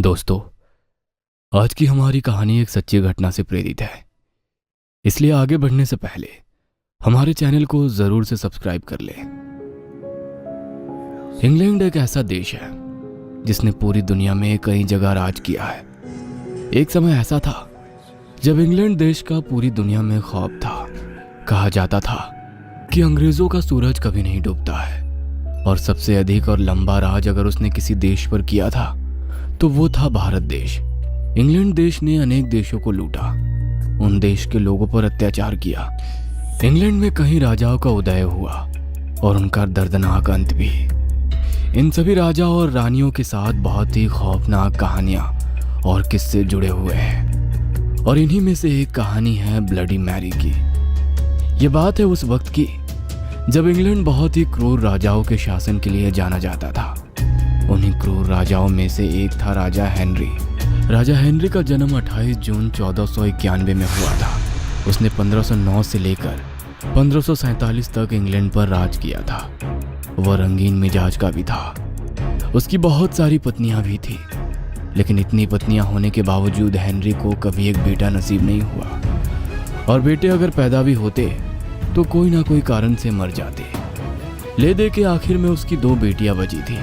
दोस्तों, आज की हमारी कहानी एक सच्ची घटना से प्रेरित है। इसलिए आगे बढ़ने से पहले हमारे चैनल को जरूर से सब्सक्राइब कर लें। इंग्लैंड एक ऐसा देश है जिसने पूरी दुनिया में कई जगह राज किया है। एक समय ऐसा था जब इंग्लैंड देश का पूरी दुनिया में खौफ था। कहा जाता था कि अंग्रेजों का सूरज कभी नहीं डूबता है, और सबसे अधिक और लंबा राज अगर उसने किसी देश पर किया था तो वो था भारत देश। इंग्लैंड देश ने अनेक देशों को लूटा, उन देश के लोगों पर अत्याचार किया। इंग्लैंड में कई राजाओं का उदय हुआ और उनका दर्दनाक अंत भी। इन सभी राजा और रानियों के साथ बहुत ही खौफनाक कहानियां और किस्से जुड़े हुए हैं, और इन्हीं में से एक कहानी है ब्लडी मैरी की। ये बात है उस वक्त की जब इंग्लैंड बहुत ही क्रूर राजाओं के शासन के लिए जाना जाता था। उन्हीं क्रूर राजाओं में से एक था राजा हेनरी। राजा हेनरी का जन्म 28 जून 1491 में हुआ था। उसने 1509 से लेकर 1547 तक इंग्लैंड पर राज किया था। वह रंगीन मिजाज का भी था। उसकी बहुत सारी पत्नियां भी थी, लेकिन इतनी पत्नियां होने के बावजूद हेनरी को कभी एक बेटा नसीब नहीं हुआ, और बेटे अगर पैदा भी होते तो कोई ना कोई कारण से मर जाते। ले दे के आखिर में उसकी 2 बेटियां बची थी,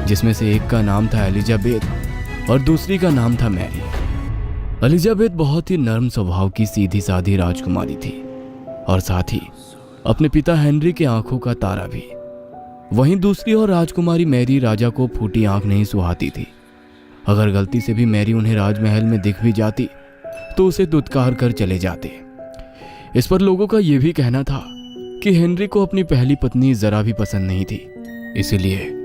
जिसमें से एक का नाम था एलिजाबेथ और दूसरी का नाम था मैरी। एलिजाबेथ बहुत ही नर्म स्वभाव की सीधी साधी राजकुमारी थी, और साथ ही अपने पिता हेनरी के आंखों का तारा भी। वहीं दूसरी और राजकुमारी मैरी राजा को फूटी आंख नहीं सुहाती थी। अगर गलती से भी मैरी उन्हें राजमहल में दिख भी जाती तो उसे दुत्कार कर चले जाते। इस पर लोगों का यह भी कहना था कि हेनरी को अपनी पहली पत्नी जरा भी पसंद नहीं थी, इसीलिए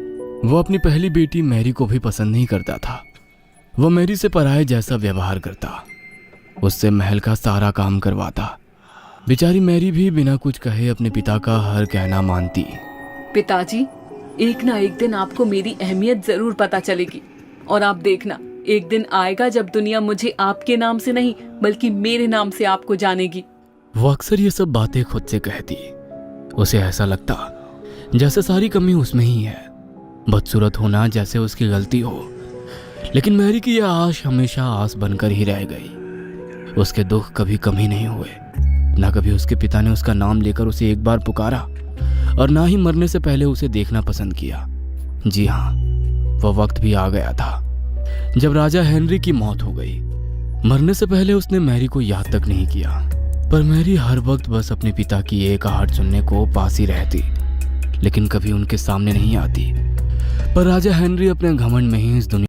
वो अपनी पहली बेटी मैरी को भी पसंद नहीं करता था। वह मैरी से पराये जैसा व्यवहार करता, उससे महल का सारा काम करवाता। बेचारी मैरी भी बिना कुछ कहे अपने पिता का हर कहना मानती। पिताजी, एक ना एक दिन आपको मेरी अहमियत जरूर पता चलेगी, और आप देखना, एक दिन आएगा जब दुनिया मुझे आपके नाम से नहीं बल्कि मेरे नाम से आपको जानेगी। वो अक्सर ये सब बातें खुद से कहती। उसे ऐसा लगता जैसे सारी कमी उसमें ही है, बदसूरत होना जैसे उसकी गलती हो। लेकिन मैरी की यह आश हमेशा आस बनकर ही रह गई। उसके दुख कभी कम ही नहीं हुए। ना कभी उसके पिता ने उसका नाम लेकर उसे एक बार पुकारा, और ना ही मरने से पहले उसे देखना पसंद किया। जी हाँ, वह वक्त भी आ गया था जब राजा हेनरी की मौत हो गई। मरने से पहले उसने मैरी को याद तक नहीं किया, पर मैरी हर वक्त बस अपने पिता की एक आहट सुनने को पास ही रहती, लेकिन कभी उनके सामने नहीं आती। पर राजा हेनरी अपने घमंड में ही इस दुनिया